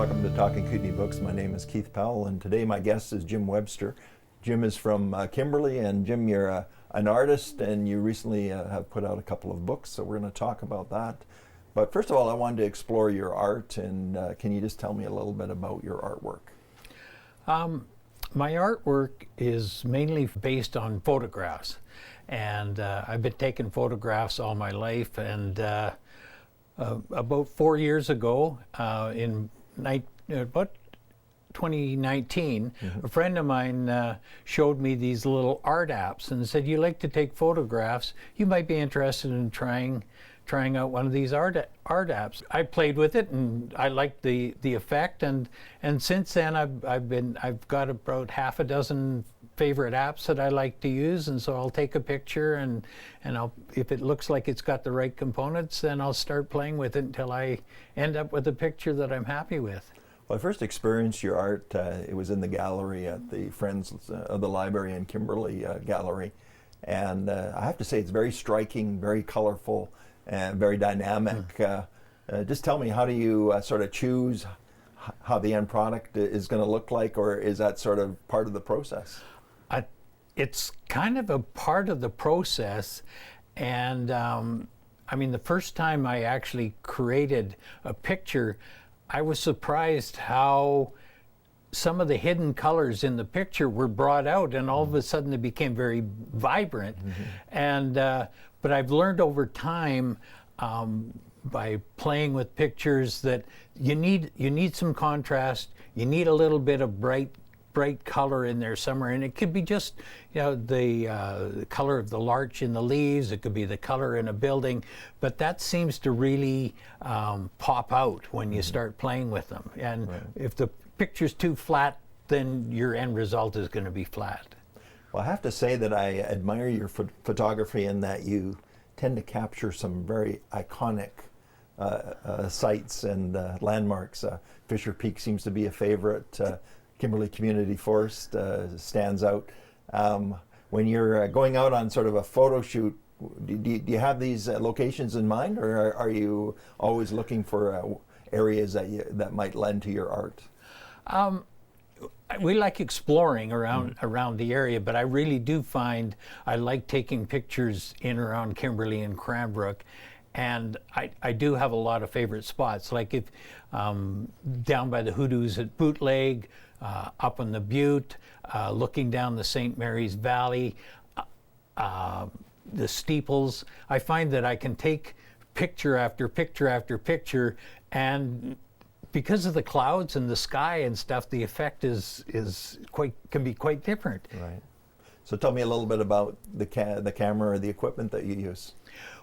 Welcome to Talking Kootenay Books. My name is Keith Powell, and today my guest is Jim Webster. Jim is from Kimberley, and Jim, you're an artist, and you recently have put out a couple of books, so we're going to talk about that. But first of all, I wanted to explore your art, and can you just tell me a little bit about your artwork? My artwork is mainly based on photographs, and I've been taking photographs all my life, and about 4 years ago, about 2019, a friend of mine showed me these little art apps and said, "You like to take photographs, you might be interested in trying out one of these art apps." I played with it and I liked the effect, and since then I've got about half a dozen favorite apps that I like to use, and so I'll take a picture and if it looks like it's got the right components, then I'll start playing with it until I end up with a picture that I'm happy with. Well, I first experienced your art, it was in the gallery at the Friends of the Library in Kimberley gallery, and I have to say it's very striking, very colorful, and very dynamic. Just tell me, how do you sort of choose how the end product is going to look like, or is that sort of part of the process? It's kind of a part of the process, and I mean, the first time I actually created a picture, I was surprised how some of the hidden colors in the picture were brought out, and all of a sudden it became very vibrant. And but I've learned over time by playing with pictures that you need some contrast. You need a little bit of bright color in there somewhere, and it could be just the color of the larch in the leaves. It could be the color in a building, but that seems to really pop out when you start playing with them. And if the picture's too flat, then your end result is going to be flat. Well, I have to say that I admire your photography in that you tend to capture some very iconic sites and landmarks. Fisher Peak seems to be a favorite. Kimberley Community Forest stands out. When you're going out on sort of a photo shoot, do you have these locations in mind, or are you always looking for areas that might lend to your art? We like exploring around the area, but I really do find I like taking pictures in around Kimberley and Cranbrook, and I do have a lot of favorite spots, like if down by the Hoodoos at Bootleg, up on the Butte, looking down the St. Mary's Valley, the steeples. I find that I can take picture after picture after picture, and because of the clouds and the sky and stuff, the effect can be quite different. Right. So tell me a little bit about the camera or the equipment that you use.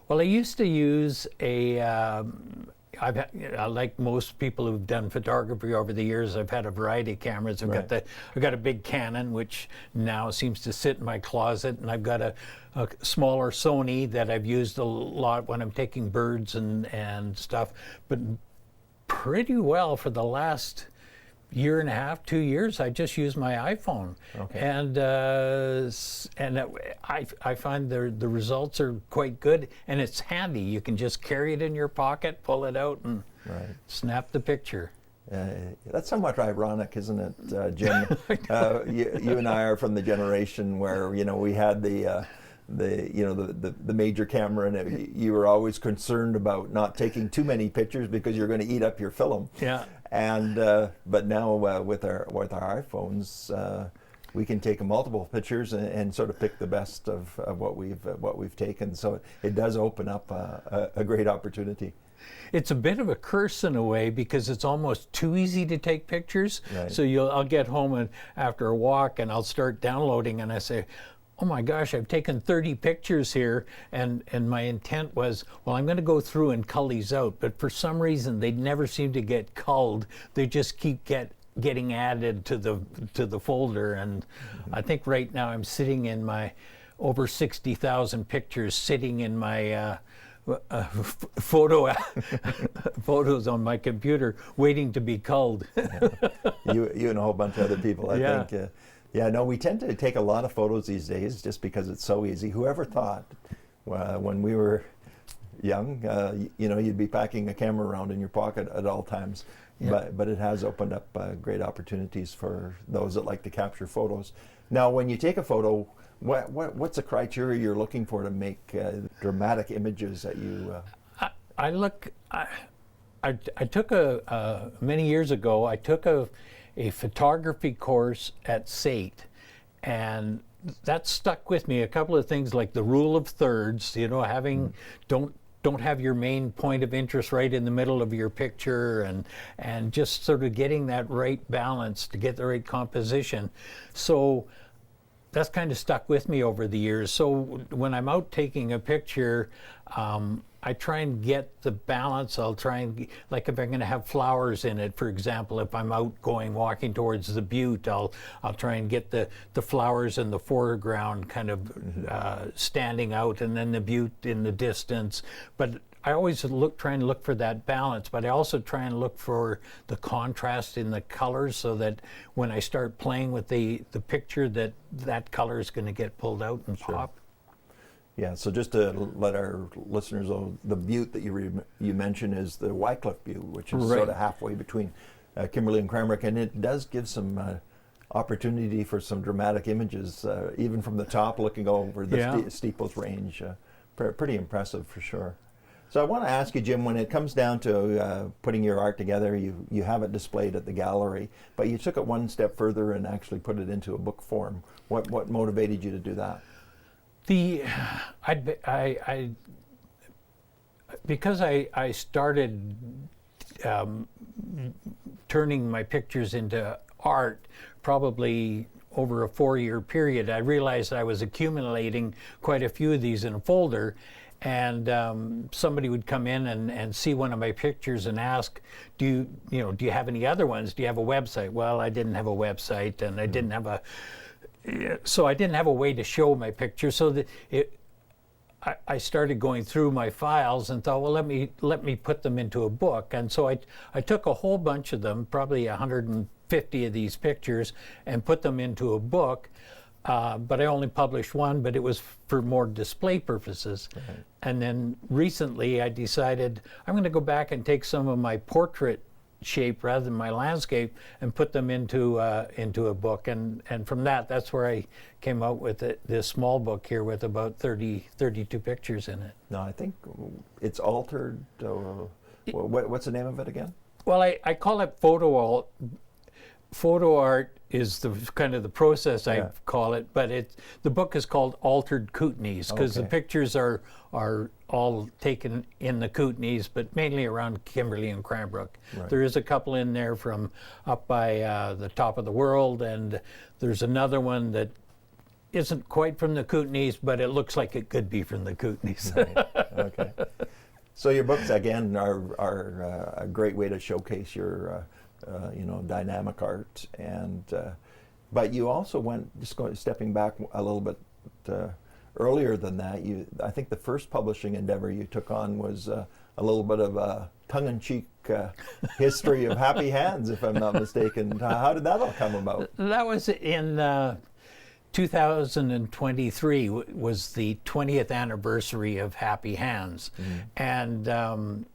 Well, I used to use like most people who've done photography over the years, I've had a variety of cameras. I've got a big Canon, which now seems to sit in my closet, and I've got a smaller Sony that I've used a lot when I'm taking birds and stuff. But pretty well for the last year and a half, 2 years, I just use my iPhone. Okay. And I find the results are quite good, and it's handy. You can just carry it in your pocket, pull it out, and snap the picture. That's somewhat ironic, isn't it, Jim? You and I are from the generation where we had the major camera, and you were always concerned about not taking too many pictures because you're going to eat up your film. Yeah. And but now with our iPhones, we can take multiple pictures and sort of pick the best of what we've taken. So it does open up a great opportunity. It's a bit of a curse in a way, because it's almost too easy to take pictures. Right. So I'll get home and after a walk, and I'll start downloading, and I say, oh my gosh, I've taken 30 pictures here, and my intent was, well, I'm going to go through and cull these out, but for some reason they never seem to get culled. They just keep getting added to the folder, and I think right now I'm sitting in my over 60,000 pictures sitting in my photos on my computer waiting to be culled. You and a whole bunch of other people, I think. Yeah, no, we tend to take a lot of photos these days just because it's so easy. Whoever thought when we were young, you'd be packing a camera around in your pocket at all times. Yeah. but it has opened up great opportunities for those that like to capture photos. Now, when you take a photo, what's the criteria you're looking for to make dramatic images that you? I took many years ago, I took a photography course at SAIT, and that stuck with me. A couple of things like the rule of thirds, having, don't have your main point of interest right in the middle of your picture, and just sort of getting that right balance to get the right composition. So that's kind of stuck with me over the years. So when I'm out taking a picture, I try and get the balance. I'll try and, like if I'm going to have flowers in it, for example, if I'm out walking towards the butte, I'll try and get the flowers in the foreground kind of standing out, and then the butte in the distance. But I always try and look for that balance, but I also try and look for the contrast in the colors, so that when I start playing with the picture, that color is going to get pulled out and pop. Yeah, so just to let our listeners know, the butte that you mentioned is the Wycliffe Butte, which is sort of halfway between Kimberley and Cranbrook, and it does give some opportunity for some dramatic images, even from the top looking over the steeples range. Pretty impressive for sure. So I want to ask you, Jim, when it comes down to putting your art together, you have it displayed at the gallery, but you took it one step further and actually put it into a book form. What motivated you to do that? Because I started turning my pictures into art probably over a 4-year period, I realized I was accumulating quite a few of these in a folder, and somebody would come in and see one of my pictures and ask, do you have any other ones? Do you have a website? Well, I didn't have a website, and I didn't have a way to show my picture. So I started going through my files and thought, well, let me put them into a book. And so I took a whole bunch of them, probably 150 of these pictures, and put them into a book. But I only published one, but it was for more display purposes. Right. And then recently I decided I'm going to go back and take some of my portrait shape rather than my landscape and put them into a book, and from that's where I came out with this small book here with about 32 pictures in it. No, I think it's altered. What's the name of it again? Well, I call it photo art is the kind of the process I call it, but the book is called Altered Kootenays, because the pictures are all taken in the Kootenays, but mainly around Kimberley and Cranbrook. Right. There is a couple in there from up by the top of the world, and there's another one that isn't quite from the Kootenays, but it looks like it could be from the Kootenays. Right. Okay. So your books again are a great way to showcase your dynamic art, and but you also went stepping back a little bit earlier than that. I think the first publishing endeavor you took on was a little bit of a tongue-in-cheek history of Happy Hands, if I'm not mistaken. How did that all come about? That was in 2023 was the 20th anniversary of Happy Hands, and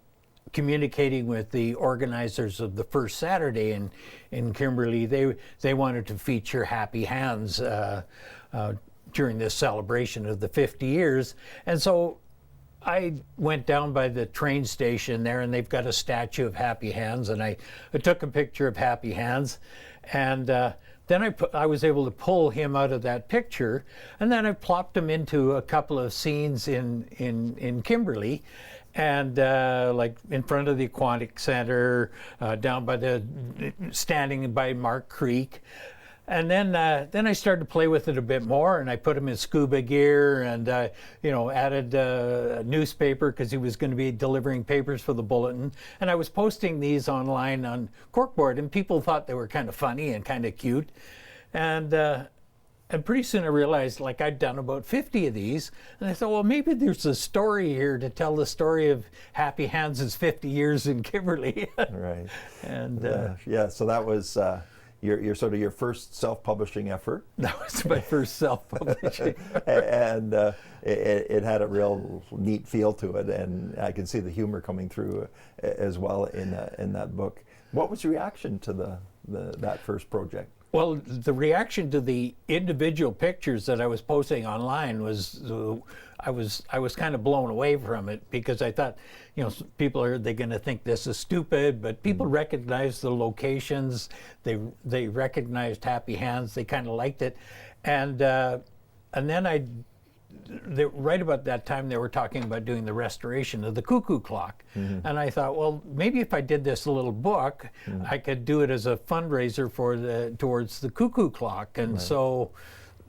communicating with the organizers of the first Saturday in Kimberley, they wanted to feature Happy Hands during this celebration of the 50 years. And so I went down by the train station there, and they've got a statue of Happy Hands, and I took a picture of Happy Hands, and then I was able to pull him out of that picture, and then I plopped him into a couple of scenes in Kimberley, and like in front of the Aquatic Center, down by standing by Mark Creek. And then I started to play with it a bit more, and I put him in scuba gear, and added a newspaper because he was going to be delivering papers for the Bulletin. And I was posting these online on corkboard, and people thought they were kind of funny and kind of cute. And pretty soon I realized, like, I'd done about 50 of these, and I thought, well, maybe there's a story here to tell the story of Happy Hands' 50 years in Kimberley. Right. And so that was your first self-publishing effort. That was my first self-publishing. And it had a real neat feel to it, and I can see the humor coming through as well in that book. What was your reaction to that first project? Well, the reaction to the individual pictures that I was posting online was, I was kind of blown away from it, because I thought, people are they going to think this is stupid? But people recognized the locations, they recognized Happy Hands, they kind of liked it, and then right about that time they were talking about doing the restoration of the cuckoo clock, and I thought, well, maybe if I did this little book, I could do it as a fundraiser towards the cuckoo clock, and so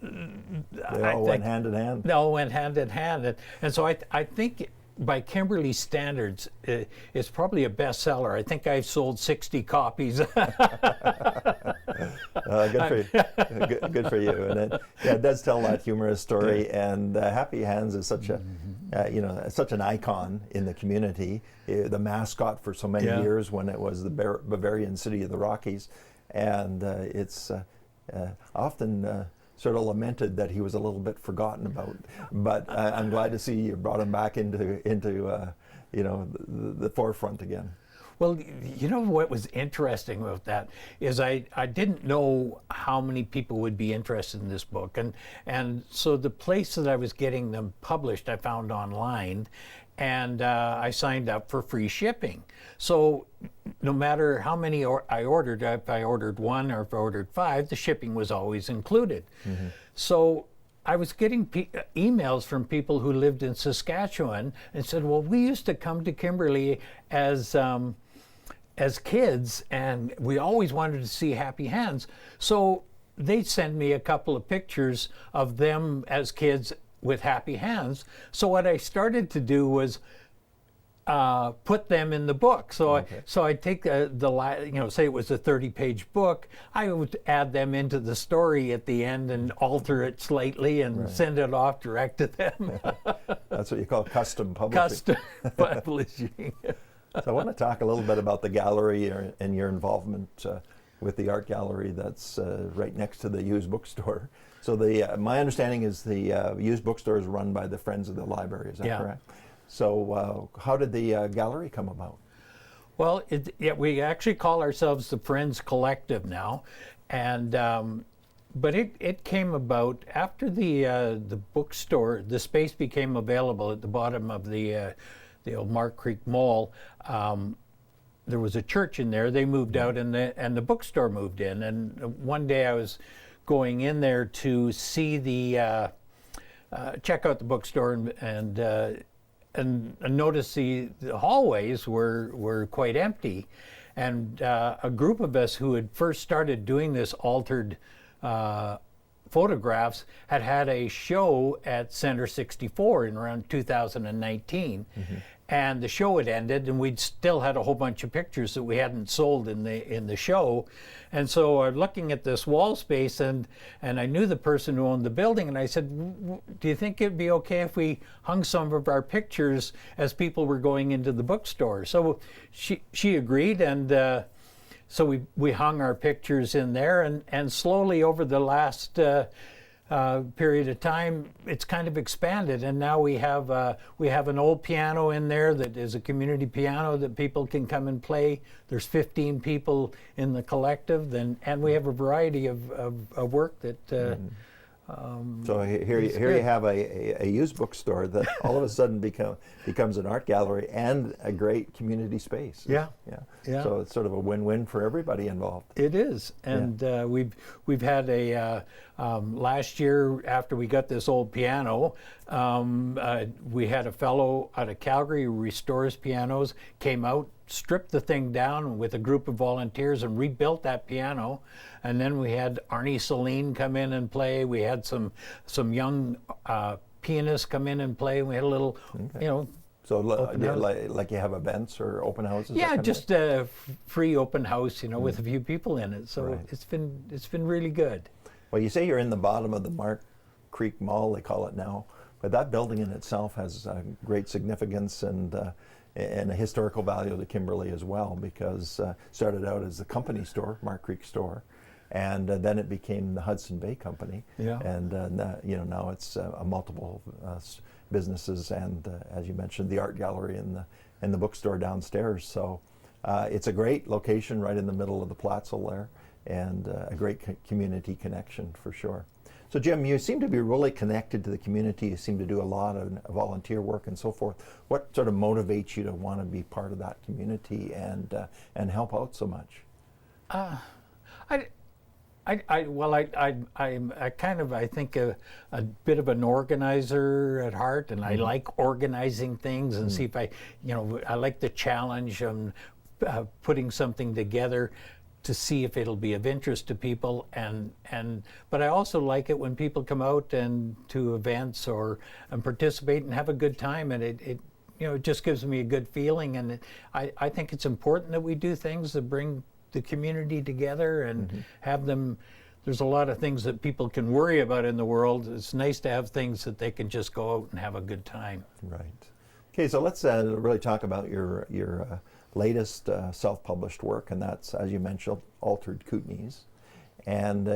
they all went hand in hand. They all went hand in hand, and so I think by Kimberley standards, it's probably a bestseller. I think I've sold 60 copies. Good for you. Good for you. And it does tell that humorous story. And Happy Hands is such such an icon in the community. The mascot for so many years when it was the Bavarian city of the Rockies, and it's often sort of lamented that he was a little bit forgotten about, but I'm glad to see you brought him back into the forefront again. Well, what was interesting about that is I didn't know how many people would be interested in this book, and so the place that I was getting them published I found online, and I signed up for free shipping. So no matter how many I ordered, if I ordered one or if I ordered 5, the shipping was always included. So I was getting emails from people who lived in Saskatchewan and said, well, we used to come to Kimberley as kids, and we always wanted to see Happy Hands. So they sent me a couple of pictures of them as kids with Happy Hands. So what I started to do was put them in the book. So I'd take say it was a 30-page book, I would add them into the story at the end and alter it slightly and send it off direct to them. That's what you call custom publishing. Custom publishing. So I want to talk a little bit about the gallery and your involvement with the art gallery that's right next to the used bookstore. So my understanding is the used bookstore is run by the Friends of the Library. Is that correct? So how did the gallery come about? Well, we actually call ourselves the Friends Collective now, and but it came about after the bookstore. The space became available at the bottom of the old Mark Creek Mall. There was a church in there. They moved out, and the bookstore moved in. And one day I was going in there to see check out the bookstore, and notice the hallways were quite empty, and a group of us who had first started doing this altered photographs had a show at Center 64 in around 2019. And the show had ended, and we'd still had a whole bunch of pictures that we hadn't sold in the show. And so I'm looking at this wall space, and I knew the person who owned the building, and I said, do you think it'd be okay if we hung some of our pictures as people were going into the bookstore? So she agreed, and so we hung our pictures in there, and slowly over the last period of time, it's kind of expanded, and now we have an old piano in there that is a community piano that people can come and play. There's 15 people in the collective, and we have a variety of work that. So here you have a used bookstore that all of a sudden becomes an art gallery and a great community space. Yeah. So it's sort of a win-win for everybody involved. It is, and we've had a last year after we got this old piano, we had a fellow out of Calgary who restores pianos, came out, stripped the thing down with a group of volunteers and rebuilt that piano. And then we had Arnie Celine come in and play. We had some young pianists come in and play. We had a little, So like you have events or open houses? Yeah, just a free open house, with a few people in it. So it's been really good. Well, you say you're in the bottom of the Mark Creek Mall, they call it now, but that building in itself has great significance and a historical value to Kimberley as well, because started out as the company store, Mark Creek store, and then it became the Hudson Bay Company, and now it's multiple businesses, and as you mentioned, the art gallery and the bookstore downstairs. So It's a great location right in the middle of the Platzel there, and a great community connection for sure. So Jim, you seem to be really connected to the community. You seem to do a lot of volunteer work and so forth. What sort of motivates you to want to be part of that community and help out so much? I think a bit of an organizer at heart, and I like organizing things and see if I like the challenge of putting something together to see if it'll be of interest to people, but I also like it when people come out and to events and participate and have a good time, and it just gives me a good feeling, and I think it's important that we do things that bring the community together and have them. There's a lot of things that people can worry about in the world. It's nice to have things that they can just go out and have a good time. Right. Okay, so let's really talk about your latest self-published work, and that's, as you mentioned, Altered Kootenays. And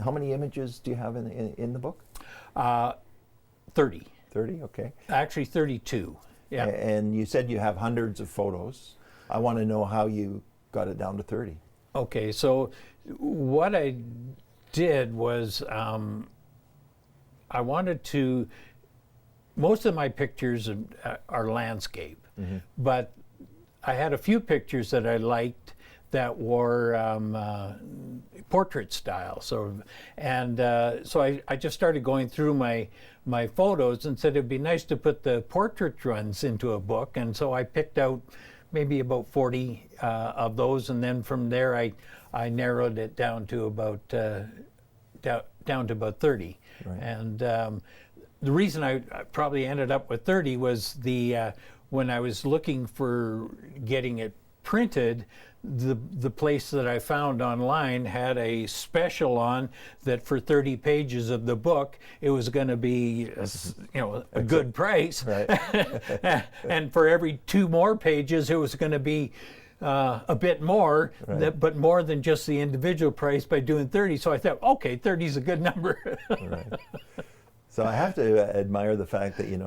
how many images do you have in the book? 30. 30, okay. Actually 32, yeah. And you said you have hundreds of photos. I want to know how you got it down to 30. Okay, so what I did was I wanted to, most of my pictures are landscape, but I had a few pictures that I liked that were portrait style, sort of, and so I just started going through my photos and said it'd be nice to put the portrait runs into a book, and so I picked out maybe about 40 of those, and then from there I narrowed it down to about down to about 30. Right. And the reason I probably ended up with 30 was when I was looking for getting it printed, the place that I found online had a special on that for 30 pages of the book it was going to be a good price, right. And for every 2 more pages it was going to be a bit more, right. But more than just the individual price by doing 30. So I thought, okay, 30 is a good number. Right. So I have to admire the fact that you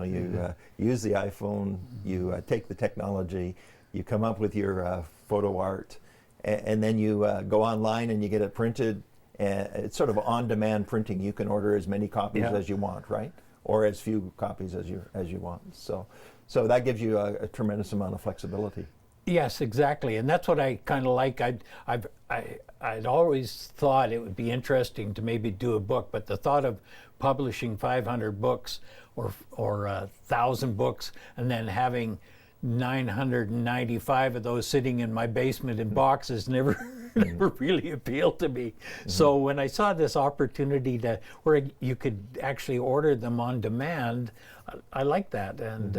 use the iPhone, you take the technology, you come up with your photo art, and then you go online and you get it printed. And it's sort of on-demand printing. You can order as many copies as you want, right? Or as few copies as you want. So that gives you a tremendous amount of flexibility. Yes, exactly, and that's what I kind of like. I'd always thought it would be interesting to maybe do a book, but the thought of publishing 500 books or 1,000 books and then having 995 of those sitting in my basement in boxes never really appealed to me. So when I saw this opportunity where you could actually order them on demand, I like that, and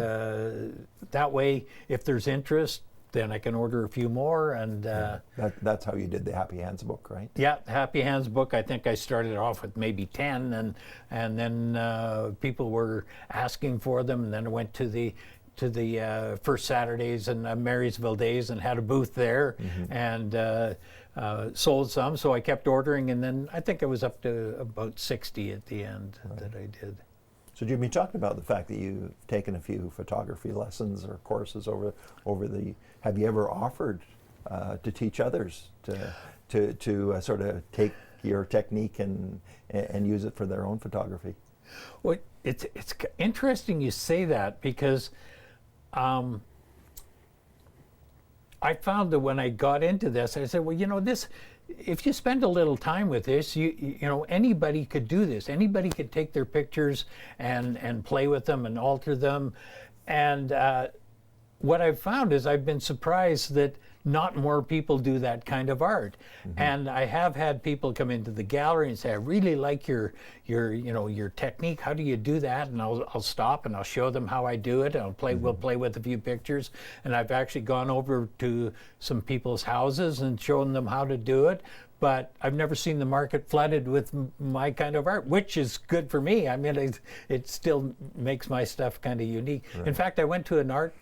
that way, if there's interest, then I can order a few more, and that's how you did the Happy Hands book, right? Yeah, Happy Hands book. I think I started off with maybe 10, and then people were asking for them, and then I went to the First Saturdays and Marysville Days and had a booth there, and sold some. So I kept ordering, and then I think I was up to about 60 at the end that I did. So Jim, you talked about the fact that you've taken a few photography lessons or courses over the. Have you ever offered to teach others to sort of take your technique and use it for their own photography? Well, it's interesting you say that, because I found that when I got into this, I said, well, this. If you spend a little time with this, anybody could do this. Anybody could take their pictures and play with them and alter them. And what I've found is I've been surprised that not more people do that kind of art. And I have had people come into the gallery and say, I really like your technique. How do you do that? And I'll stop and I'll show them how I do it. And we'll play with a few pictures. And I've actually gone over to some people's houses and shown them how to do it. But I've never seen the market flooded with my kind of art, which is good for me. I mean, it still makes my stuff kind of unique. Right. In fact, I went to an art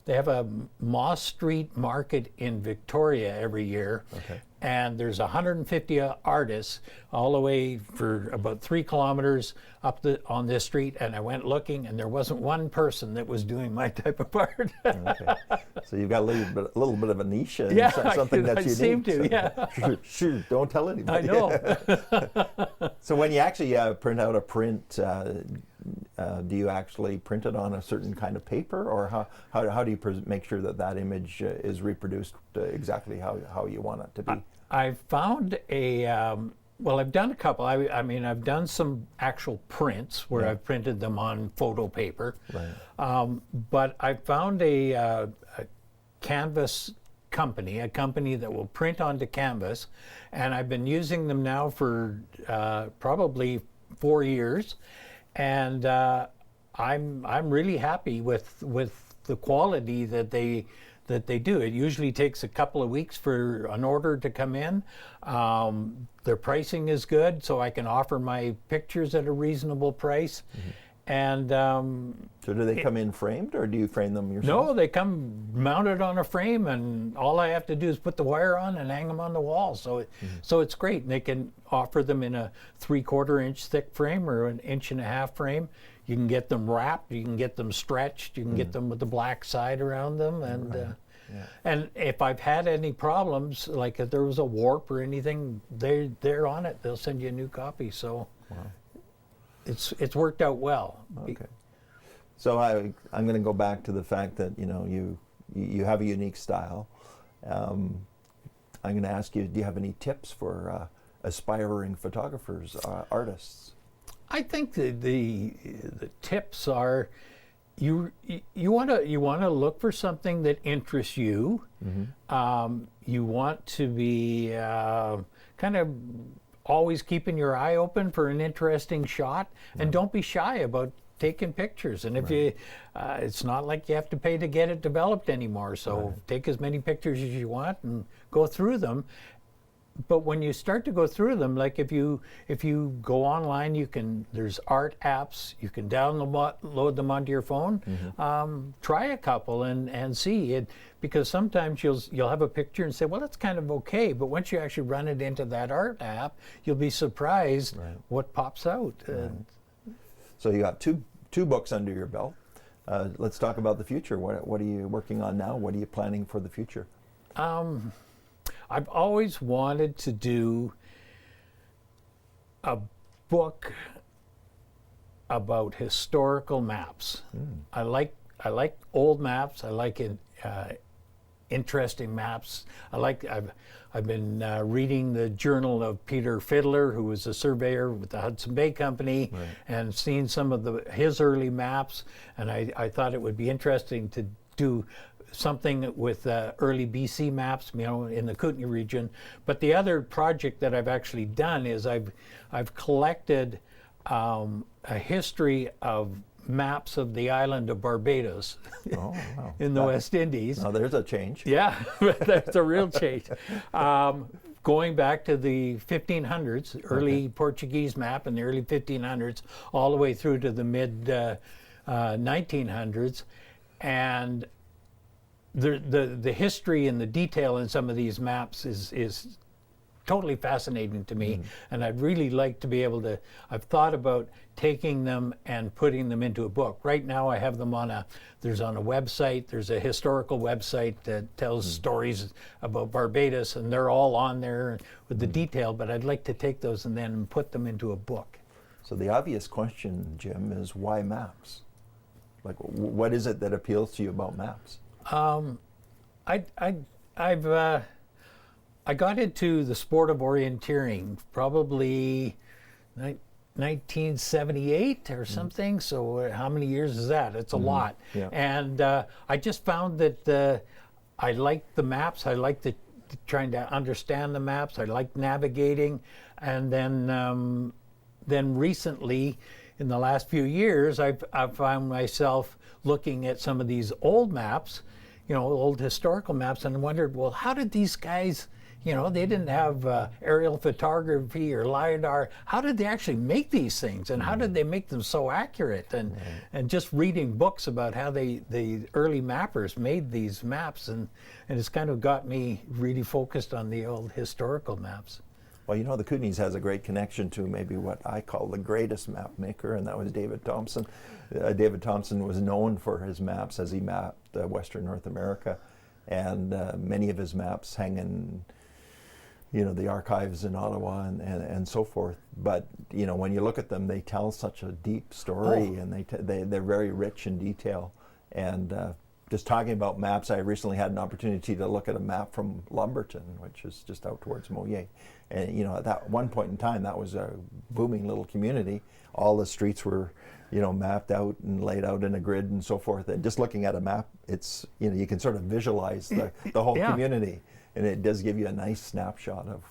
they have a Moss Street market in Victoria every year. Okay. And there's 150 artists all the way for about 3 kilometers on this street. And I went looking, and there wasn't one person that was doing my type of art. Okay. So you've got a little bit of a niche, and Yeah, something that's I unique. seem to, So- yeah. Sure, don't tell anybody. I know. So when you actually print out a print, do you actually print it on a certain kind of paper, or how do you make sure that image is reproduced exactly how you want it to be? I found well, I've done a couple. I mean, I've done some actual prints where I've printed them on photo paper. Right. But I found a canvas company, a company that will print onto canvas, and I've been using them now for probably 4 years, and I'm really happy with the quality that they do. It usually takes a couple of weeks for an order to come in. Their pricing is good, so I can offer my pictures at a reasonable price. Mm-hmm. And So do they come in framed, or do you frame them yourself? no, they come mounted on a frame, and all I have to do is put the wire on and hang them on the wall. So so it's great. And they can offer them in a 3/4 inch thick frame or an 1.5 frame. You can get them wrapped, you can get them stretched, you can get them with the black side around them, and and if I've had any problems, like if there was a warp or anything, they're on it. They'll send you a new copy. So it's worked out well. Okay. So I'm going to go back to the fact that you have a unique style. I'm going to ask you, do you have any tips for aspiring photographers, artists? I think the tips are you want to look for something that interests you. Mm-hmm. You want to be kind of always keeping your eye open for an interesting shot, and don't be shy about taking pictures. And if you, it's not like you have to pay to get it developed anymore. So take as many pictures as you want and go through them. But when you start to go through them, like if you go online, there's art apps, you can load them onto your phone. Try a couple and see it, because sometimes you'll have a picture and say, well, that's kind of okay, but once you actually run it into that art app, you'll be surprised what pops out. So you got two books under your belt. Let's talk about the future. What are you working on now? What are you planning for the future? I've always wanted to do a book about historical maps. I like old maps. I like interesting maps. I've been reading the journal of Peter Fiddler, who was a surveyor with the Hudson Bay Company, and seen some of his early maps. And I thought it would be interesting to do something with early BC maps, in the Kootenay region. But the other project that I've actually done is I've collected a history of maps of the island of Barbados in the West Indies. Now there's a change. Yeah, that's a real change. Going back to the 1500s, early Portuguese map in the early 1500s, all the way through to the mid 1900s, and the history and the detail in some of these maps is totally fascinating to me, and I'd really like to be able to. I've thought about taking them and putting them into a book. Right now, I have them on a website. There's a historical website that tells stories about Barbados, and they're all on there with the detail. But I'd like to take those and then put them into a book. So the obvious question, Jim, is why maps? Like, what is it that appeals to you about maps? I got into the sport of orienteering probably 1978 or something. So how many years is that? It's a lot. Yeah. And I just found that I liked the maps. I liked trying to understand the maps. I liked navigating. And then recently, in the last few years, I've found myself looking at some of these old maps, old historical maps, and wondered, well, how did these guys, You know, they didn't have aerial photography or LiDAR. How did they actually make these things, and how did they make them so accurate? And just reading books about how the early mappers made these maps, and it's kind of got me really focused on the old historical maps. Well, you know, the Kootenays has a great connection to maybe what I call the greatest map maker, and that was David Thompson. David Thompson was known for his maps as he mapped Western North America, and many of his maps hang in, you know, the archives in Ottawa and so forth. But, you know, when you look at them, they tell such a deep story, and they're very rich in detail. And just talking about maps, I recently had an opportunity to look at a map from Lumberton, which is just out towards Moyet. And, you know, at that one point in time, that was a booming little community. All the streets were, you know, mapped out and laid out in a grid and so forth. And just looking at a map, it's, you know, you can sort of visualize the whole community. And it does give you a nice snapshot of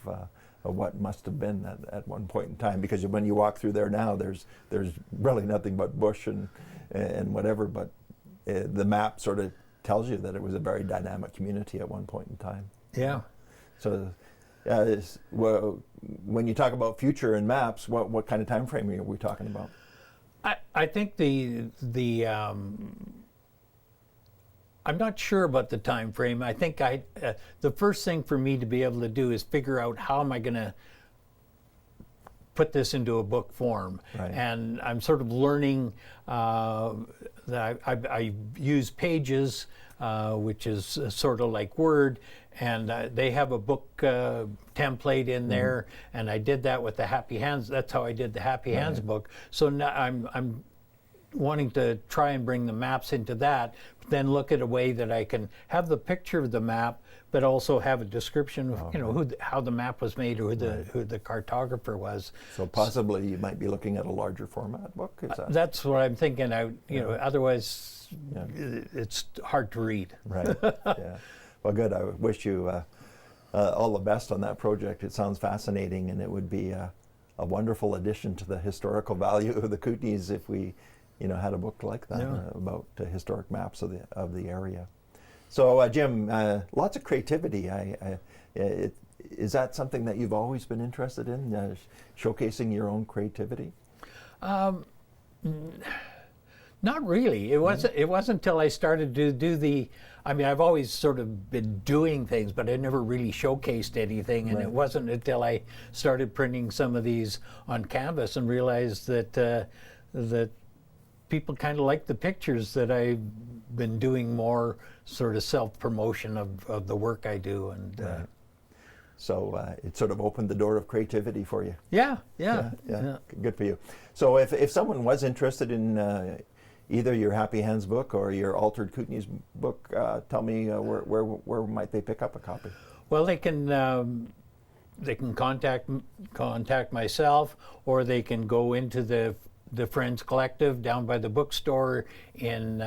what must have been at one point in time. Because when you walk through there now, there's really nothing but bush and whatever. But the map sort of tells you that it was a very dynamic community at one point in time. Yeah. So when you talk about future and maps, what kind of time frame are we talking about? I think I'm not sure about the time frame. I think the first thing for me to be able to do is figure out how am I going to put this into a book form. Right. And I'm sort of learning that I use Pages, which is sort of like Word, and they have a book template in there, and I did that with the Happy Hands. That's how I did the Happy Hands book. So now I'm wanting to try and bring the maps into that, then look at a way that I can have the picture of the map, but also have a description of, you know, how the map was made, or who the cartographer was. So possibly you might be looking at a larger format book. Is that? That's what I'm thinking. You know, otherwise it's hard to read. Right. Yeah. Well, good. I wish you all the best on that project. It sounds fascinating, and it would be a wonderful addition to the historical value of the Kootenays if we, you know, had a book like that about historic maps of the area. So, Jim, lots of creativity. Is that something that you've always been interested in, showcasing your own creativity? Not really. It wasn't until I started to do the. I mean, I've always sort of been doing things, but I never really showcased anything. And it wasn't until I started printing some of these on canvas and realized that that people kind of like the pictures, that I've been doing more sort of self-promotion of the work I do. And right. So it sort of opened the door of creativity for you. Yeah. Good for you. So if someone was interested in either your Happy Hands book or your Altered Kootenays book, tell me where might they pick up a copy? Well, they can contact myself, or they can go into the Friends Collective down by the bookstore in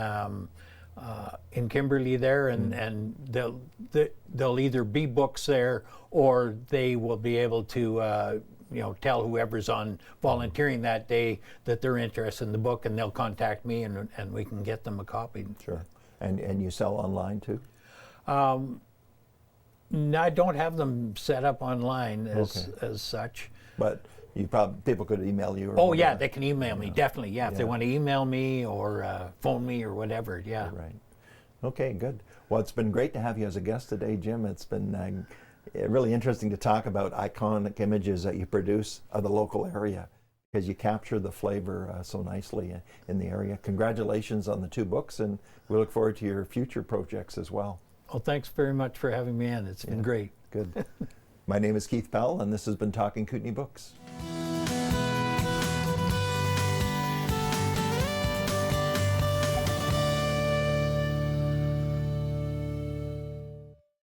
Kimberley there, and they'll either be books there, or they will be able to you know, tell whoever's on volunteering that day that they're interested in the book, and they'll contact me, and we can get them a copy. Sure. And you sell online too? No, I don't have them set up online as such. But people could email you. Or yeah, they can email me, definitely. Yeah, if they want to email me or phone me or whatever. Yeah. Right. Okay, good. Well, it's been great to have you as a guest today, Jim. It's been really interesting to talk about iconic images that you produce of the local area, because you capture the flavor so nicely in the area. Congratulations on the 2 books, and we look forward to your future projects as well. Well, thanks very much for having me in. It's been great. Good. My name is Keith Powell, and this has been Talking Kootenay Books.